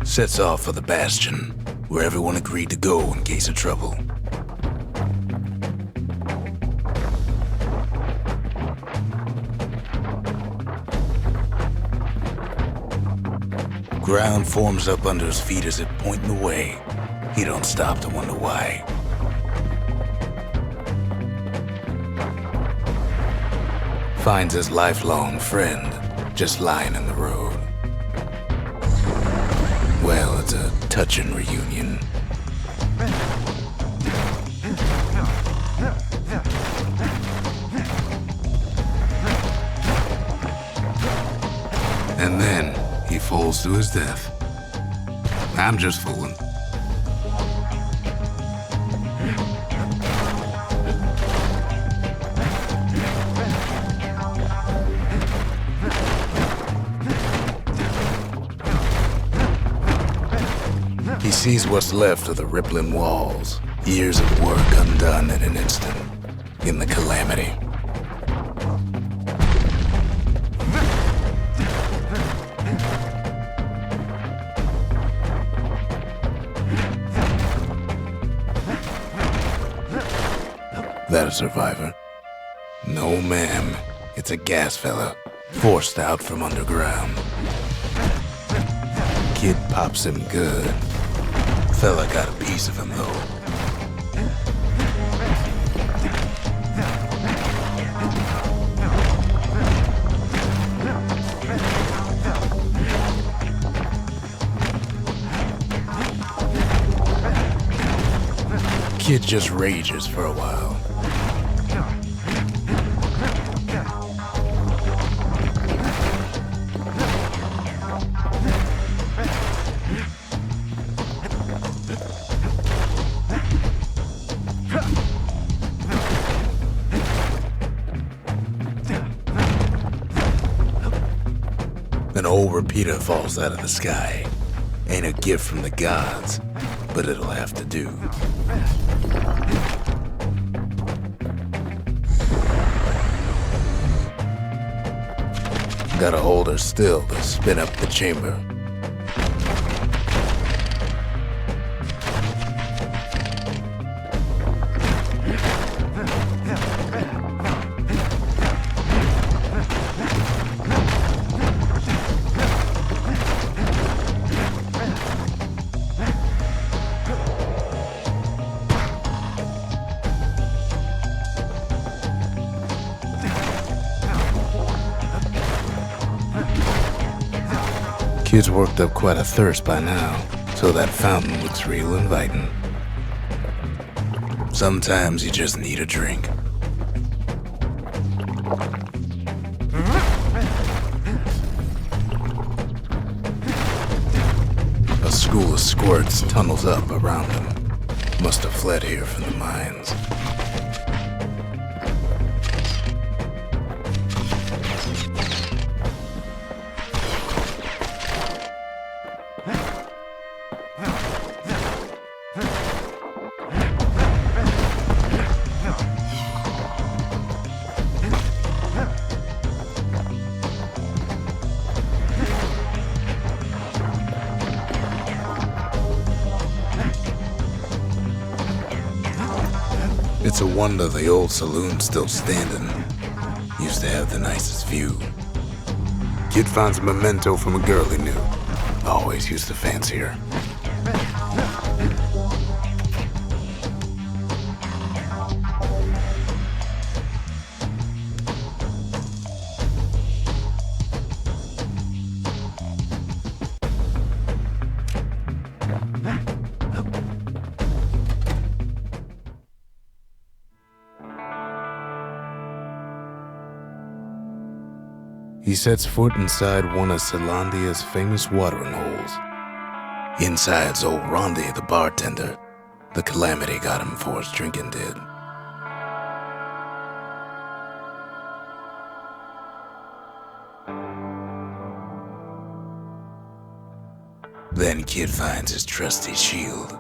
sets off for the Bastion, where everyone agreed to go in case of trouble. Ground forms up under his feet as it pointing away. He don't stop to wonder why. Finds his lifelong friend just lying in the road. Well, it's a touching reunion. And then he falls to his death. I'm just fooling. He sees what's left of the rippling walls, years of work undone in an instant, in the calamity. That a survivor? No, ma'am. It's a gas fella, forced out from underground. Kid pops him good. Fella got a piece of him, though. Kid just rages for a while. An old repeater falls out of the sky. Ain't a gift from the gods, but it'll have to do. Gotta hold her still to spin up the chamber. Kid's worked up quite a thirst by now, so that fountain looks real inviting. Sometimes you just need a drink. A school of squirts tunnels up around him. Must have fled here from the mines. It's a wonder the old saloon's still standing. Used to have the nicest view. Kid finds a memento from a girl he knew. Always used to fancy her. He sets foot inside one of Celandia's famous watering holes. Inside's old Rondi, the bartender. The calamity got him before his drinking did. Then Kid finds his trusty shield.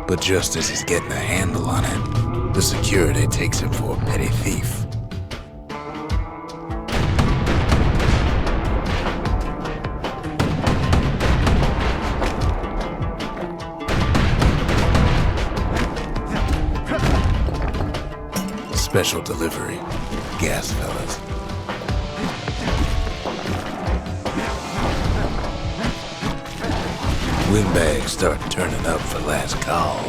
But just as he's getting a handle on it, the security takes him for a petty thief. Special delivery, gas fellas. Windbags start turning up for last call.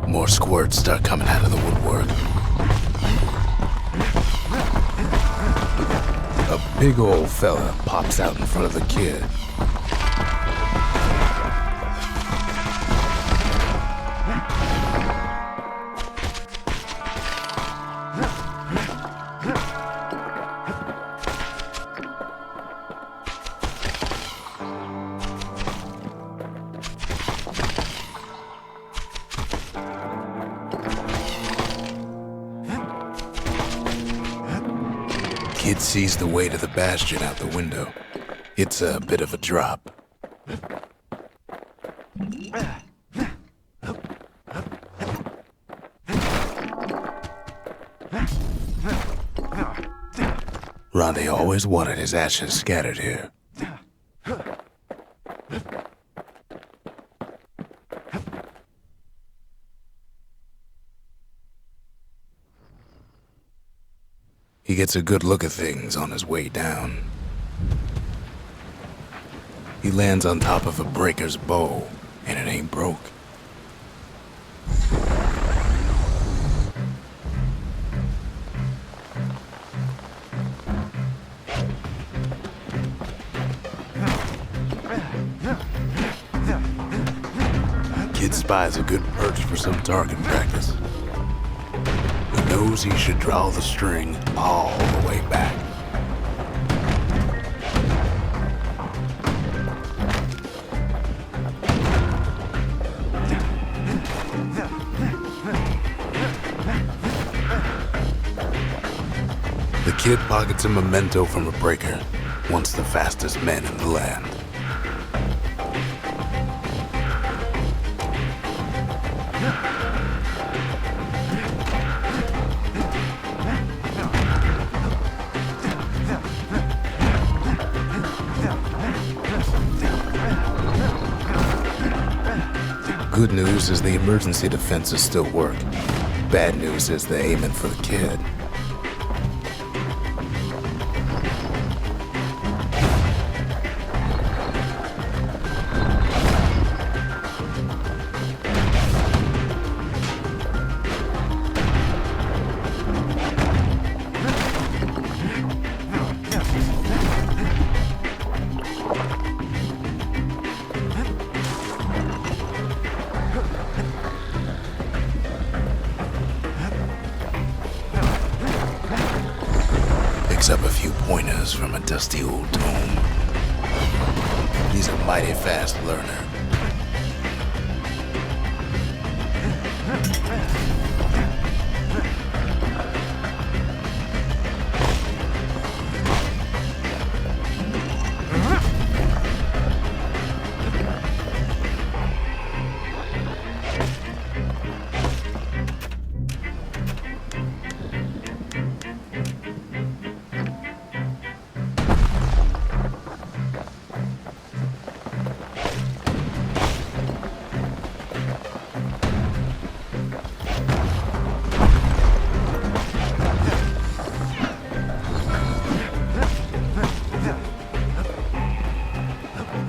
More squirts start coming out of the woodwork. A big old fella pops out in front of the kid. Kid sees the way to the Bastion out the window. It's a bit of a drop. Ronde always wanted his ashes scattered here. He gets a good look at things on his way down. He lands on top of a breaker's bow, and it ain't broke. Kid spies a good perch for some target practice. He knows he should draw the string all the way back. The kid pockets a memento from a breaker, once the fastest man in the land. Good news is the emergency defenses still work. Bad news is they're aiming for the kid. Picks up a few pointers from a dusty old tome. He's a mighty fast learner.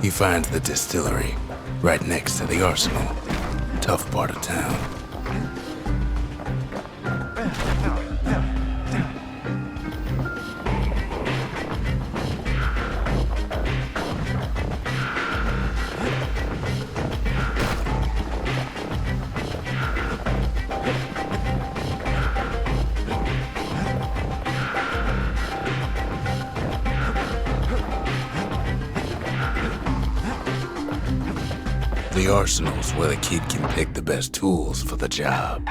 He finds the distillery right next to the arsenal. Tough part of town. The arsenal's where the kid can pick the best tools for the job.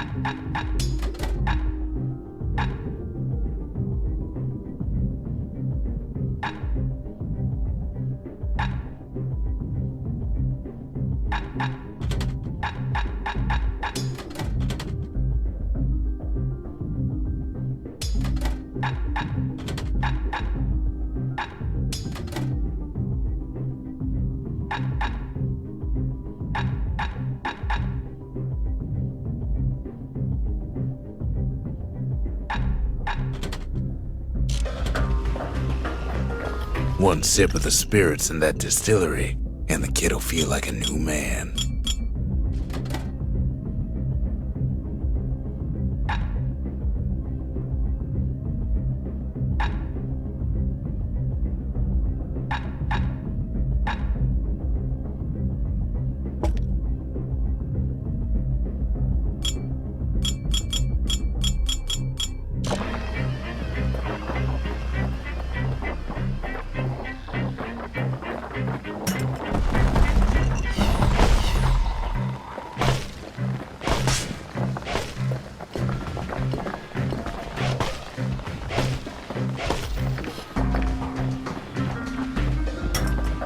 One sip of the spirits in that distillery, and the kid'll feel like a new man.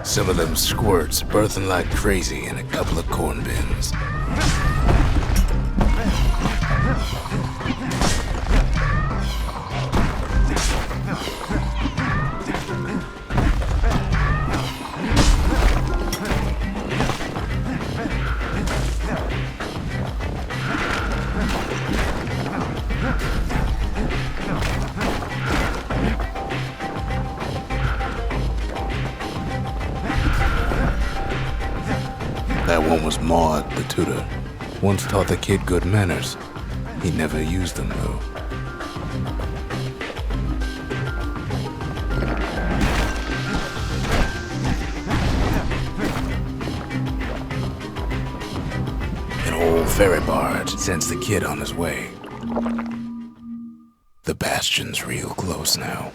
Some of them squirts birthing like crazy in a couple of corn bins. That one was Maud, the tutor. Once taught the kid good manners. He never used them, though. An old ferry barge sends the kid on his way. The Bastion's real close now.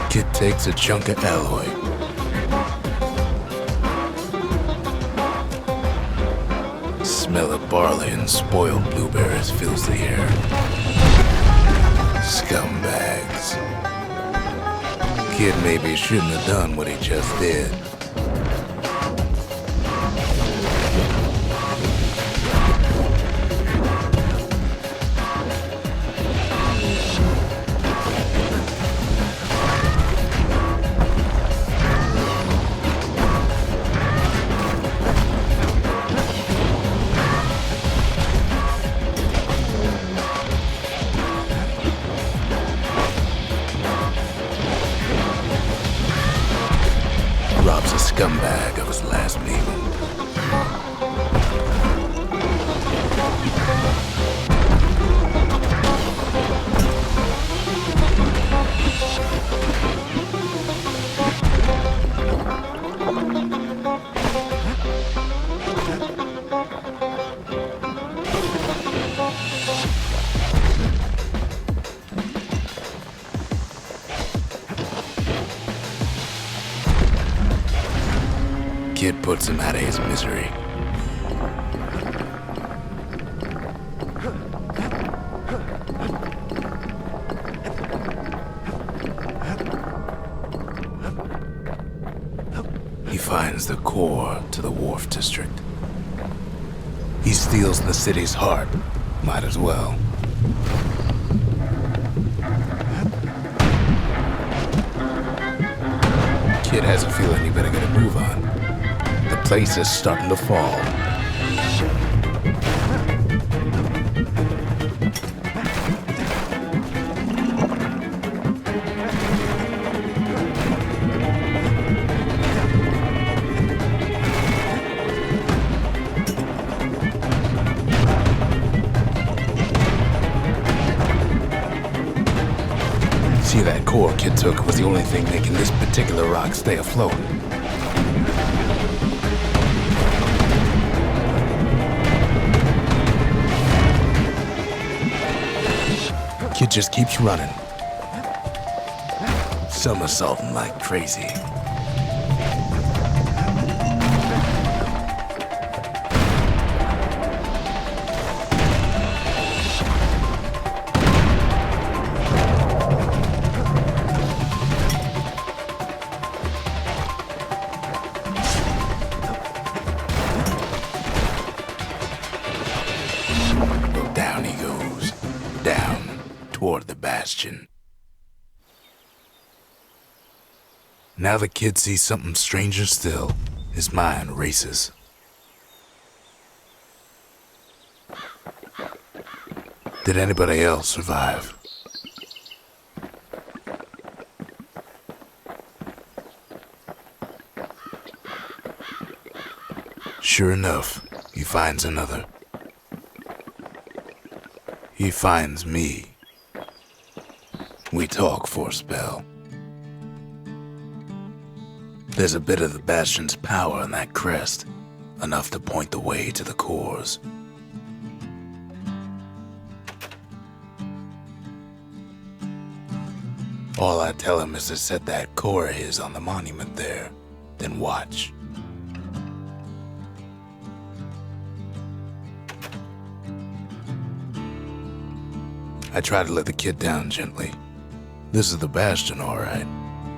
Kid takes a chunk of alloy. Smell of barley and spoiled blueberries fills the air. Scumbags. Kid maybe shouldn't have done what he just did. Robs a scumbag of his last meal. kid puts him out of his misery. He finds the core to the wharf district. He steals the city's heart. Might as well. Kid has a feeling he better get a move on. The place is starting to fall. See, that core kid took was the only thing making this particular rock stay afloat. Kid just keeps running, somersaulting like crazy. Down he goes, down toward the Bastion. Now the kid sees something stranger still. His mind races. Did anybody else survive? Sure enough, he finds another. He finds me. We talk for a spell. There's a bit of the Bastion's power in that crest, enough to point the way to the cores. All I tell him is to set that core of his on the monument there, then watch. I try to let the kid down gently. This is the Bastion, all right,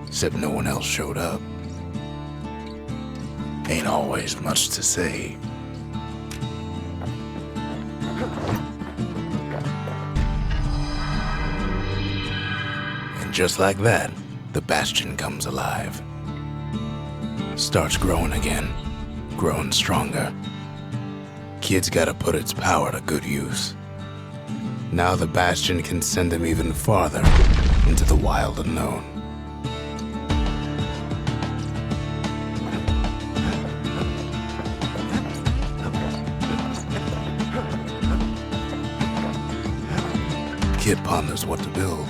except no one else showed up. Ain't always much to say. And just like that, the Bastion comes alive. Starts growing again, growing stronger. Kid's gotta put its power to good use. Now the Bastion can send him even farther into the wild unknown. Kid ponders what to build.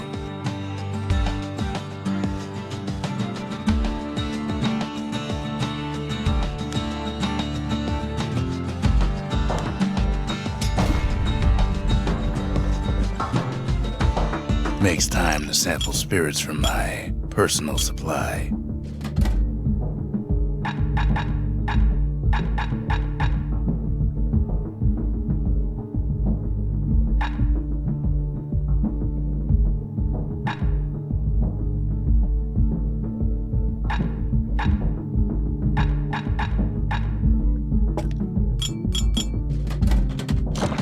Makes time to sample spirits from my personal supply.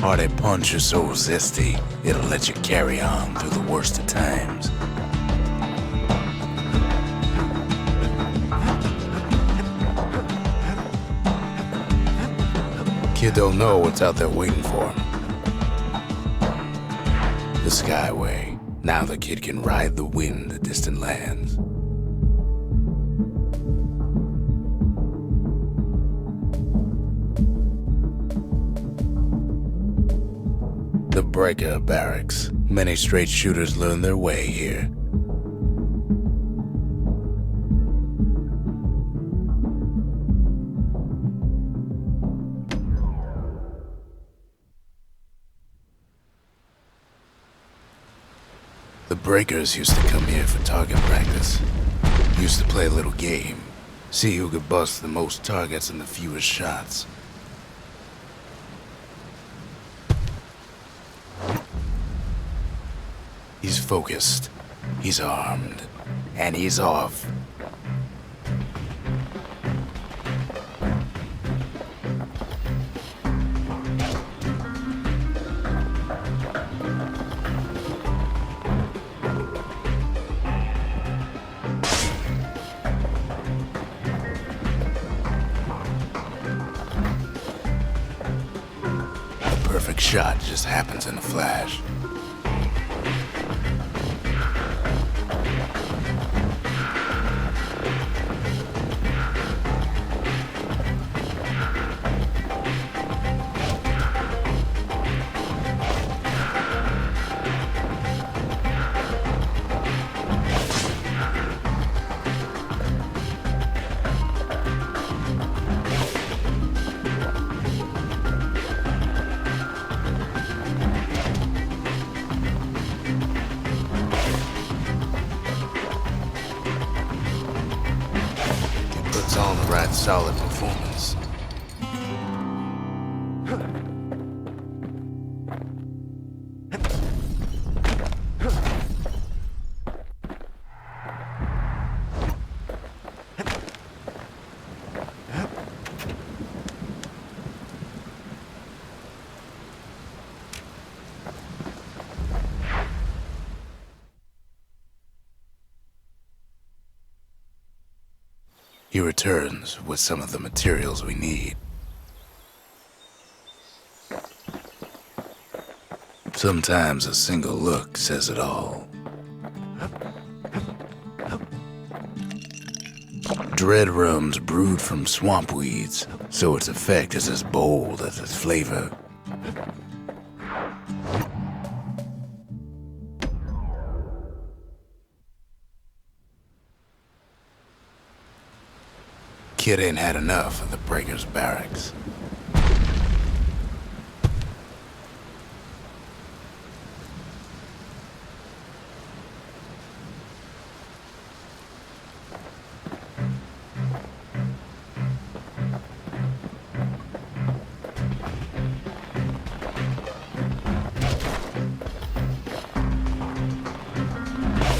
Hearty punch is so zesty, it'll let you carry on through the worst of times. Kid don't know what's out there waiting for him. The Skyway. Now the kid can ride the wind to distant lands. The Breaker Barracks. Many straight shooters learn their way here. The Breakers used to come here for target practice. Used to play a little game. See who could bust the most targets and the fewest shots. He's focused, he's armed, and he's off. The perfect shot just happens in a flash. Puts on the right solid performance. He returns with some of the materials we need. Sometimes a single look says it all. Dread rum's brewed from swamp weeds, so its effect is as bold as its flavor. Kid ain't had enough of the Breaker's barracks.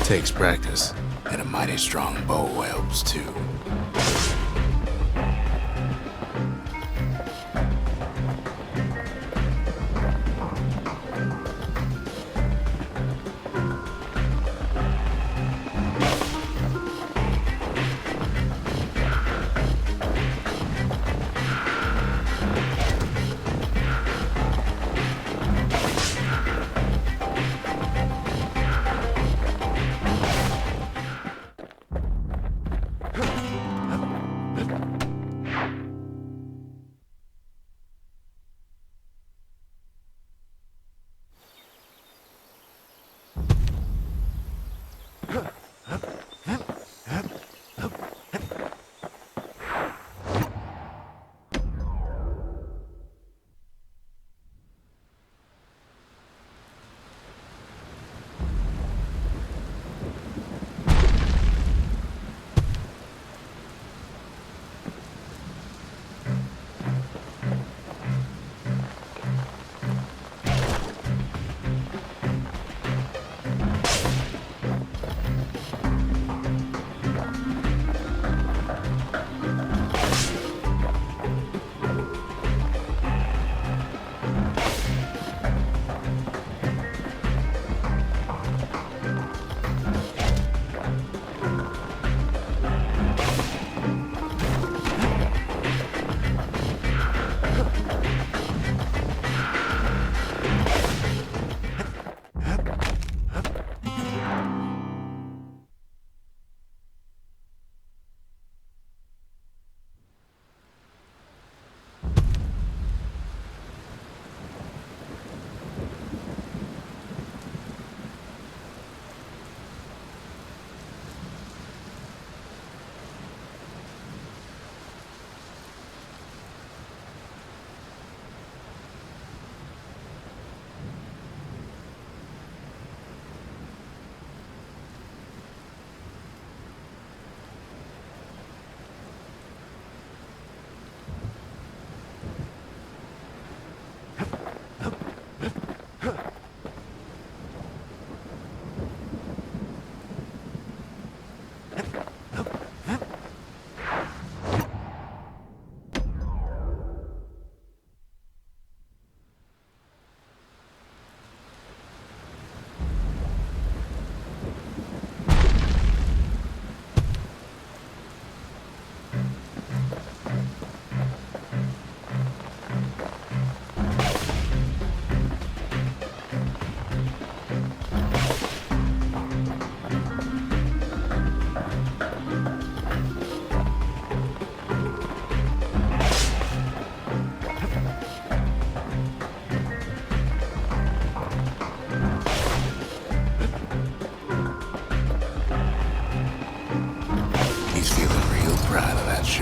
Takes practice, and a mighty strong bow helps too.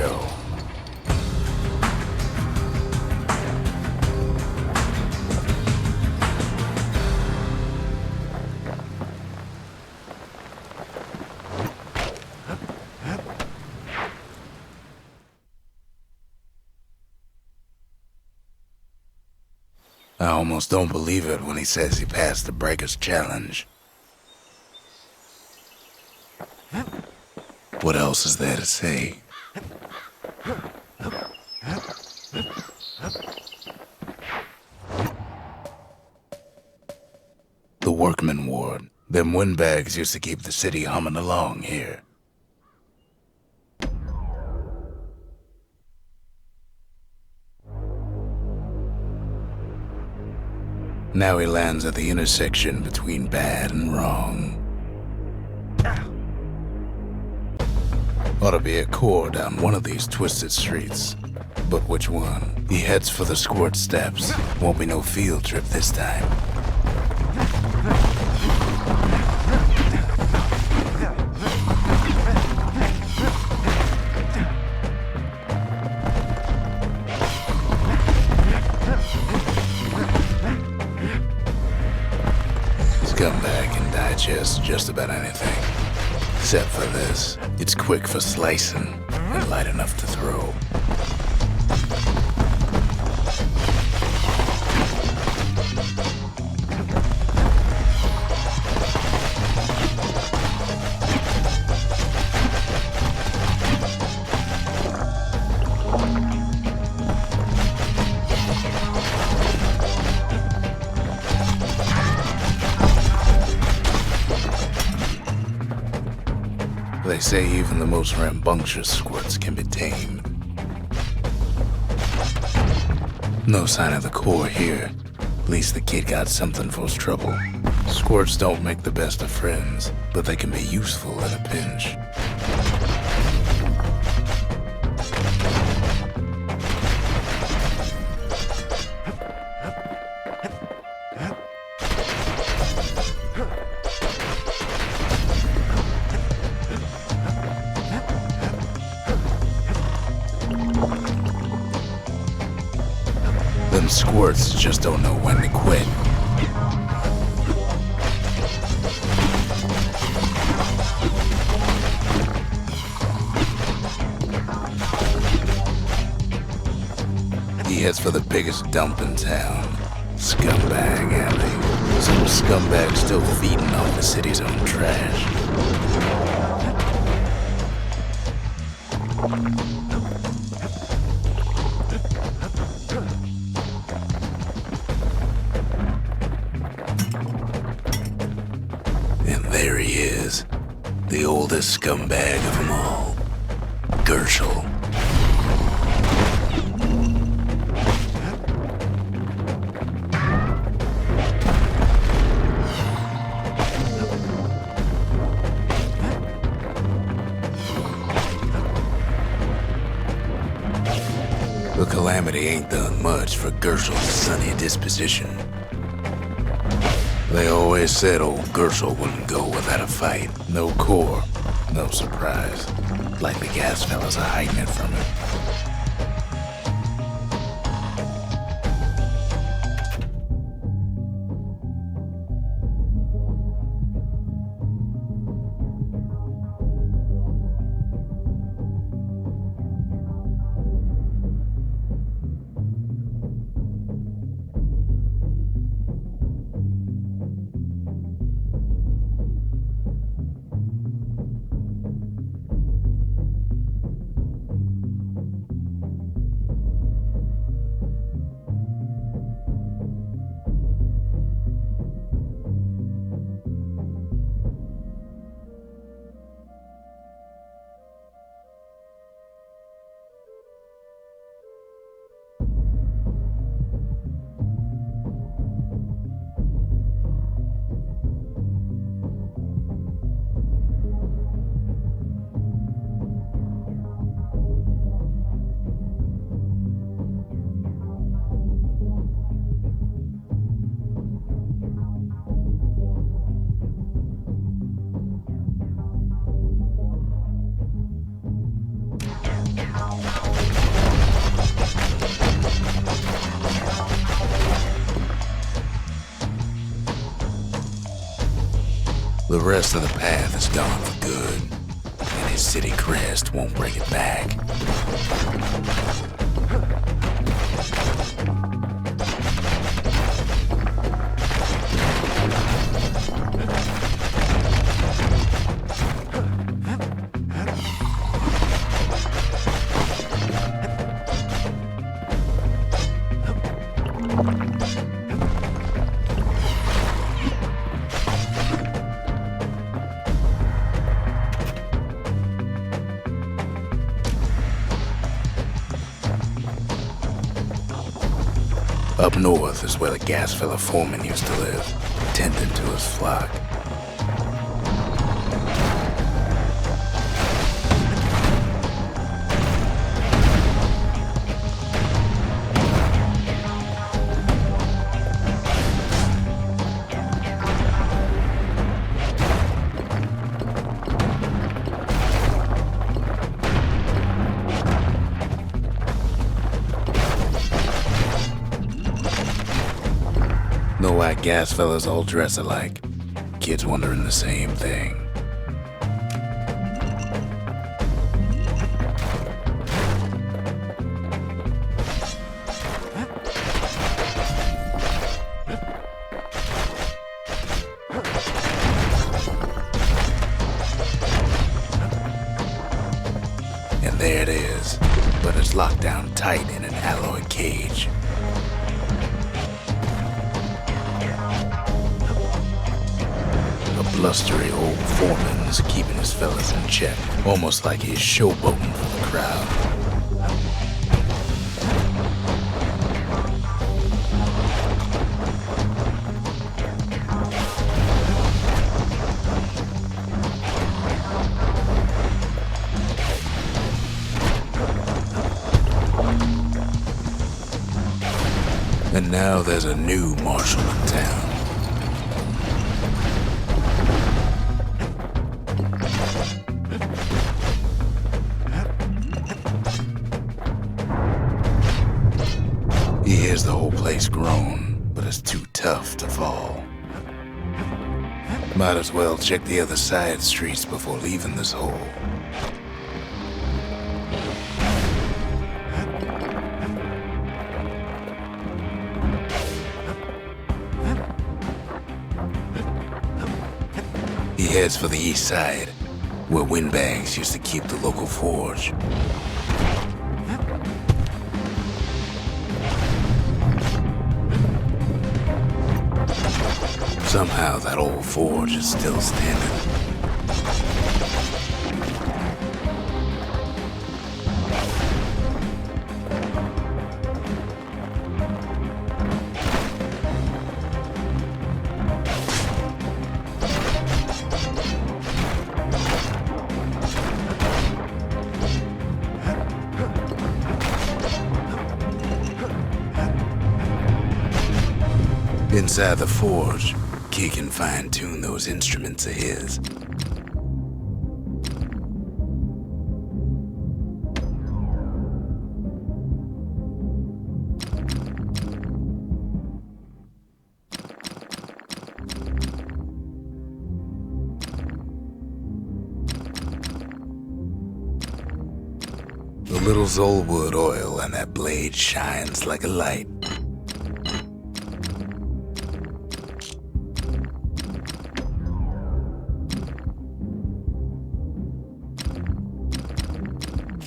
show. I almost don't believe it when he says he passed the Breaker's challenge. What else is there to say? The workman ward. Them windbags used to keep the city humming along here. Now he lands at the intersection between bad and wrong. Ought to be a core down one of these twisted streets. But which one? He heads for the squirt steps. Won't be no field trip this time. Scumbag can digest just about anything. Except for this. It's quick for slicing and light enough to throw. They say even the most rambunctious squirts can be tamed. No sign of the core here. At least the kid got something for his trouble. Squirts don't make the best of friends, but they can be useful in a pinch. Them squirts just don't know when to quit. He heads for the biggest dump in town. Scumbag alley. Some scumbag still feeding off the city's own trash. And there he is, the oldest scumbag of them all, Gershel. The calamity ain't done much for Gershel's sunny disposition. They always said old Gershel wouldn't go without a fight. No core, no surprise. Like the gas fellas are hiding it from him. The rest of the path is gone for good, and his city crest won't bring it back. Up north is where the gas fella foreman used to live, tending to his flock. Know why gas fellas all dress alike? Kids wondering the same thing. And there it is, but it's locked down tight in an alloy cage. Blustery old foreman's keeping his fellas in check, almost like he's showboating for the crowd. And now there's a new marshal in town. He hears the whole place groan, but it's too tough to fall. Might as well check the other side streets before leaving this hole. He heads for the east side, where windbags used to keep the local forge. Somehow that old forge is still standing. Inside the forge, Key can fine-tune those instruments of his. The little Zolwood oil on that blade shines like a light.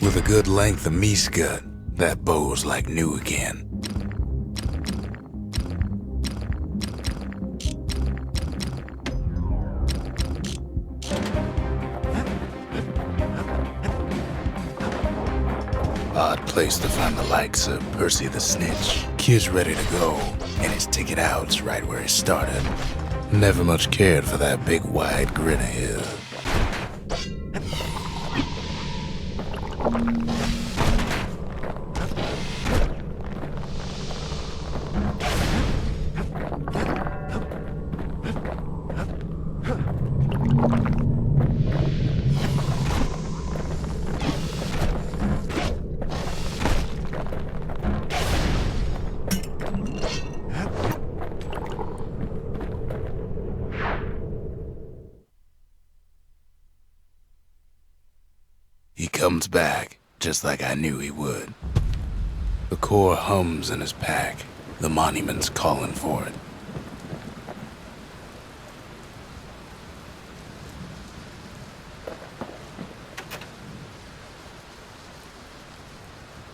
With a good length of meat gut, that bow's like new again. Odd place to find the likes of Percy the Snitch. Kid's ready to go, and his ticket out's right where he started. Never much cared for that big wide grin of his. comes back, just like I knew he would. The core hums in his pack. The monument's calling for it.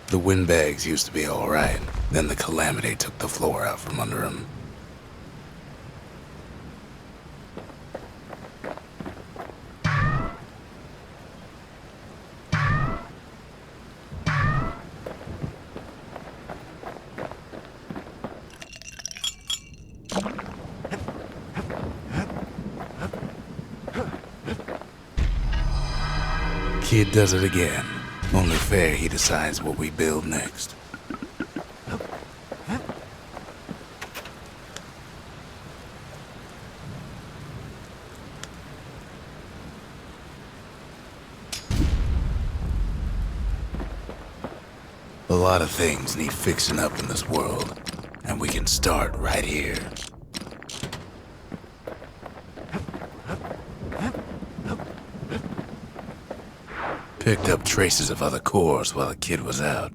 The windbags used to be all right. Then the calamity took the floor out from under him. Kid does it again. Only fair he decides what we build next. A lot of things need fixing up in this world, and we can start right here. Picked up traces of other cores while the kid was out.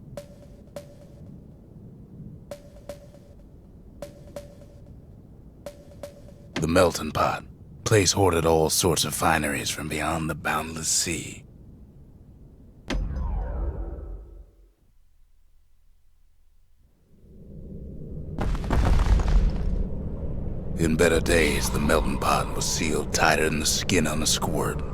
The melting pot. Place hoarded all sorts of fineries from beyond the boundless sea. In better days, the melting pot was sealed tighter than the skin on a squirt.